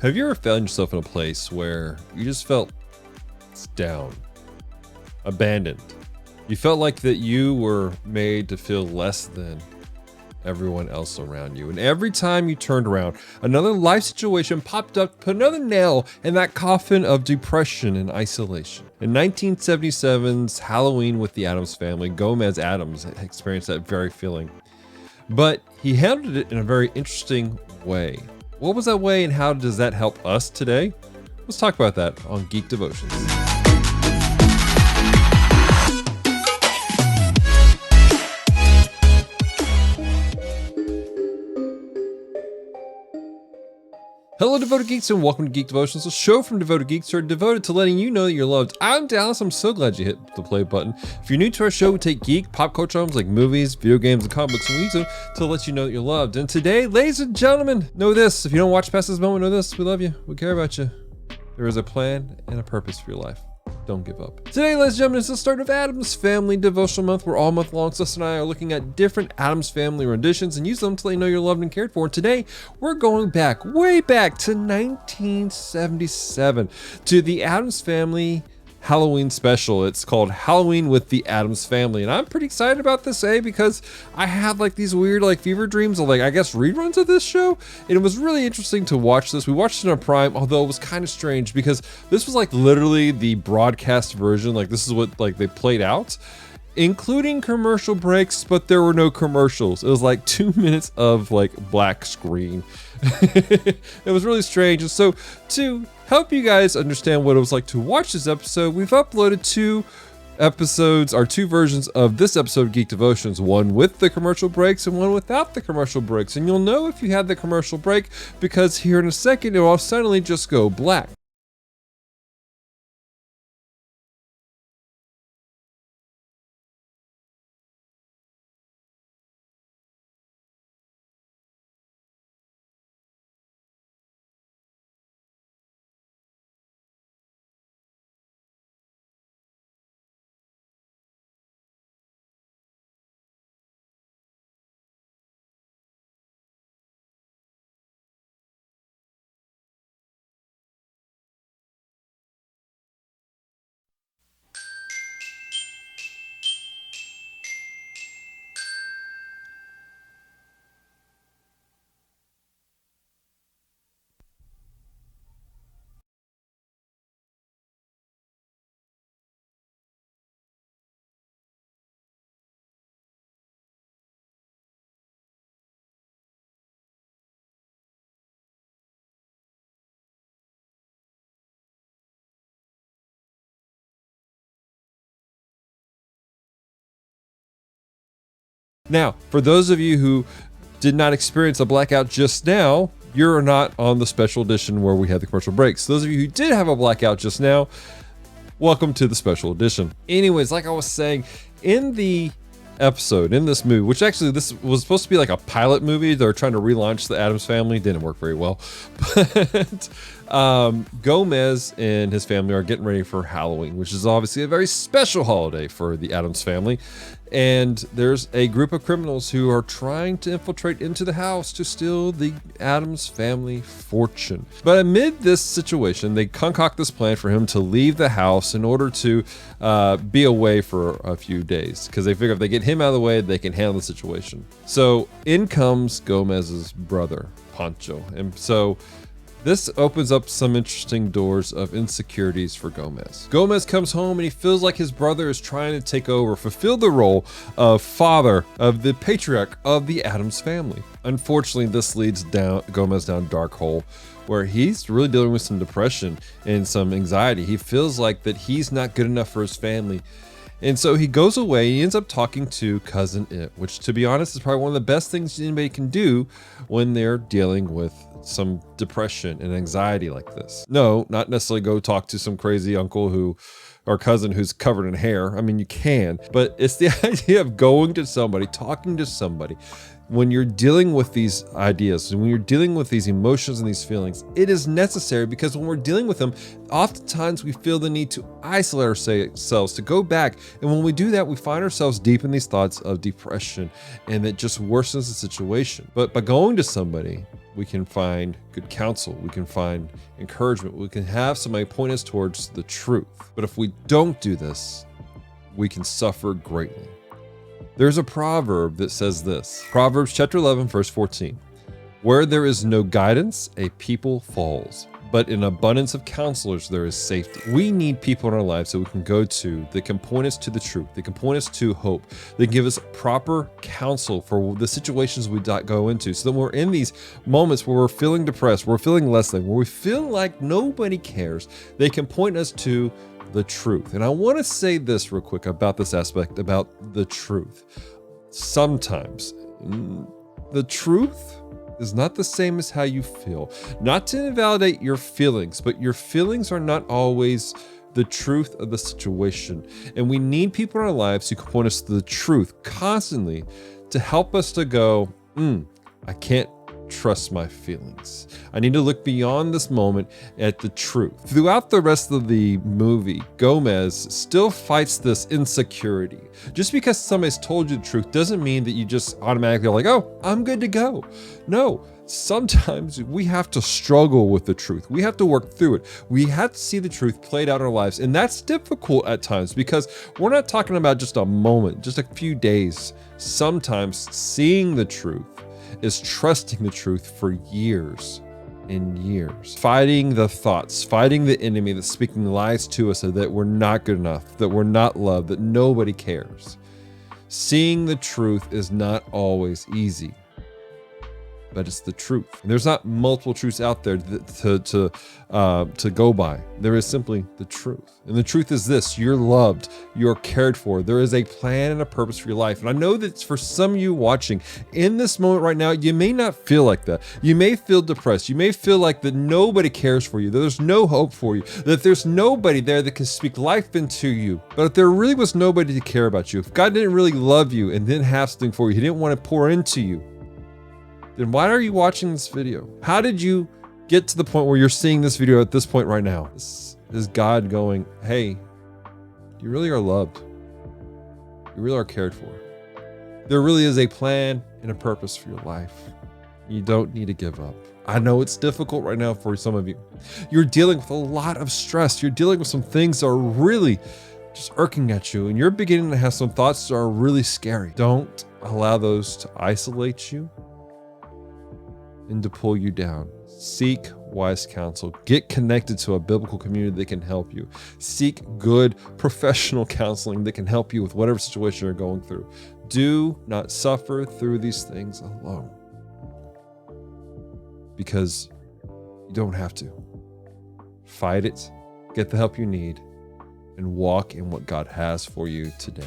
Have you ever found yourself in a place where you just felt down, abandoned? You felt like that you were made to feel less than everyone else around you. And every time you turned around, another life situation popped up, put another nail in that coffin of depression and isolation. In 1977's Halloween with the Addams Family, Gomez Addams experienced that very feeling. But he handled it in a very interesting way. What was that way, and how does that help us today? Let's talk about that on Geek Devotions. Hello, Devoted Geeks, and welcome to Geek Devotions, a show from Devoted Geeks who are devoted to letting you know that you're loved. I'm Dallas. I'm so glad you hit the play button. If you're new to our show, we take geek, pop culture items like movies, video games, and comic books, and we use them to let you know that you're loved. And today, ladies and gentlemen, know this. If you don't watch past this moment, know this. We love you. We care about you. There is a plan and a purpose for your life. Don't give up. Today, ladies and gentlemen, is the start of Addams Family Devotional Month, where all month long, Sis and I are looking at different Addams Family renditions and use them to let you know you're loved and cared for. And today, we're going back, way back to 1977 to the Addams Family Halloween special. It's called Halloween with the Addams Family, and I'm pretty excited about this, because I had like these weird fever dreams of I guess reruns of this show, and it was really interesting to watch this. We watched it on Prime, although it was kind of strange because this was literally the broadcast version. This is what they played out, including commercial breaks, but there were no commercials. It was 2 minutes of black screen. It was really strange. And so to help you guys understand what it was like to watch this episode, we've uploaded two episodes, or two versions of this episode of Geek Devotions, one with the commercial breaks and one without the commercial breaks. And you'll know if you had the commercial break because here in a second it will suddenly just go black. Now, for those of you who did not experience a blackout just now, you're not on the special edition where we had the commercial breaks. Those of you who did have a blackout just now, welcome to the special edition. Anyways, like I was saying, in the episode, in this movie, which actually this was supposed to be a pilot movie, they're trying to relaunch the Addams Family, didn't work very well, but Gomez and his family are getting ready for Halloween, which is obviously a very special holiday for the Addams Family. And there's a group of criminals who are trying to infiltrate into the house to steal the Addams Family fortune. But amid this situation, they concoct this plan for him to leave the house in order to be away for a few days, because they figure if they get him out of the way, they can handle the situation. So in comes Gomez's brother, Pancho. And so this opens up some interesting doors of insecurities for Gomez. Gomez comes home and he feels like his brother is trying to take over, fulfill the role of father, of the patriarch of the Addams family. Unfortunately, this leads Gomez down a dark hole where he's really dealing with some depression and some anxiety. He feels like that he's not good enough for his family. And so he goes away. He ends up talking to Cousin It, which, to be honest, is probably one of the best things anybody can do when they're dealing with some depression and anxiety like this. No, not necessarily go talk to some crazy uncle or cousin who's covered in hair. I mean, you can, but it's the idea of going to somebody, talking to somebody. When you're dealing with these ideas, and when you're dealing with these emotions and these feelings, it is necessary, because when we're dealing with them, oftentimes we feel the need to isolate ourselves, to go back. And when we do that, we find ourselves deep in these thoughts of depression, and it just worsens the situation. But by going to somebody we can find good counsel, we can find encouragement, we can have somebody point us towards the truth. But if we don't do this, we can suffer greatly. There's a proverb that says this, Proverbs chapter 11, verse 14. Where there is no guidance, a people falls, but in abundance of counselors, there is safety. We need people in our lives that we can go to that can point us to the truth, that can point us to hope, that can give us proper counsel for the situations we go into, so that when we're in these moments where we're feeling depressed, we're feeling less than, where we feel like nobody cares, they can point us to the truth. And I want to say this real quick about this aspect, about the truth. Sometimes the truth is not the same as how you feel. Not to invalidate your feelings, but your feelings are not always the truth of the situation. And we need people in our lives who can point us to the truth constantly to help us to go, I can't trust my feelings. I need to look beyond this moment at the truth. Throughout the rest of the movie, Gomez still fights this insecurity. Just because somebody's told you the truth doesn't mean that you just automatically are like, oh, I'm good to go. No, sometimes we have to struggle with the truth. We have to work through it. We have to see the truth played out in our lives. And that's difficult at times because we're not talking about just a moment, just a few days. Sometimes seeing the truth is trusting the truth for years and years. Fighting the thoughts, fighting the enemy that's speaking lies to us so that we're not good enough, that we're not loved, that nobody cares. Seeing the truth is not always easy, but it's the truth. And there's not multiple truths out there to go by. There is simply the truth. And the truth is this: you're loved, you're cared for. There is a plan and a purpose for your life. And I know that for some of you watching in this moment right now, you may not feel like that. You may feel depressed. You may feel like that nobody cares for you, that there's no hope for you, that there's nobody there that can speak life into you. But if there really was nobody to care about you, if God didn't really love you and didn't have something for you, He didn't want to pour into you, then why are you watching this video? How did you get to the point where you're seeing this video at this point right now? This is God going, hey, you really are loved. You really are cared for. There really is a plan and a purpose for your life. You don't need to give up. I know it's difficult right now for some of you. You're dealing with a lot of stress. You're dealing with some things that are really just irking at you, and you're beginning to have some thoughts that are really scary. Don't allow those to isolate you and to pull you down. Seek wise counsel. Get connected to a biblical community that can help you. Seek good professional counseling that can help you with whatever situation you're going through. Do not suffer through these things alone, because you don't have to. Fight it, get the help you need, and walk in what God has for you today.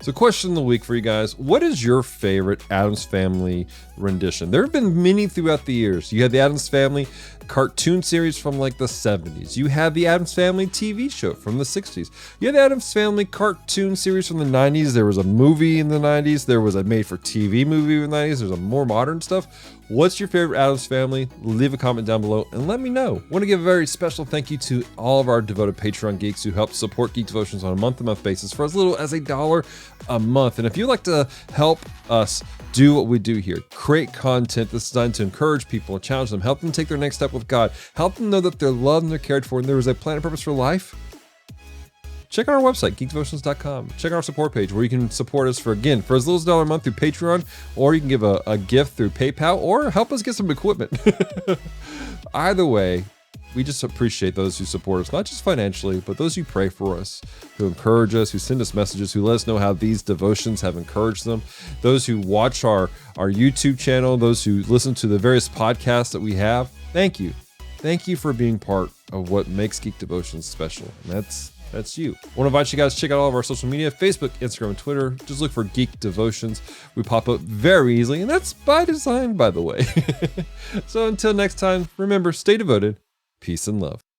So question of the week for you guys: what is your favorite Addams Family rendition? There have been many throughout the years. You had the Addams Family cartoon series from like the 70s. You had the Addams Family TV show from the 60s. You had the Addams Family cartoon series from the 90s. There was a movie in the 90s. There was a made-for-TV movie in the 90s. There's a more modern stuff. What's your favorite Addams Family? Leave a comment down below and let me know. I want to give a very special thank you to all of our devoted Patreon geeks who help support Geek Devotions on a month-to-month basis for as little as $1 a month. And if you'd like to help us do what we do here, create content that's designed to encourage people, challenge them, help them take their next step with God, help them know that they're loved and they're cared for and there is a plan and purpose for life, check out our website, geekdevotions.com. Check out our support page where you can support us for as little as $1 a month through Patreon, or you can give a gift through PayPal, or help us get some equipment. Either way, we just appreciate those who support us, not just financially, but those who pray for us, who encourage us, who send us messages, who let us know how these devotions have encouraged them, those who watch our YouTube channel, those who listen to the various podcasts that we have. Thank you. Thank you for being part of what makes Geek Devotions special. And that's you. I want to invite you guys to check out all of our social media, Facebook, Instagram, and Twitter. Just look for Geek Devotions. We pop up very easily, and that's by design, by the way. So until next time, remember, stay devoted. Peace and love.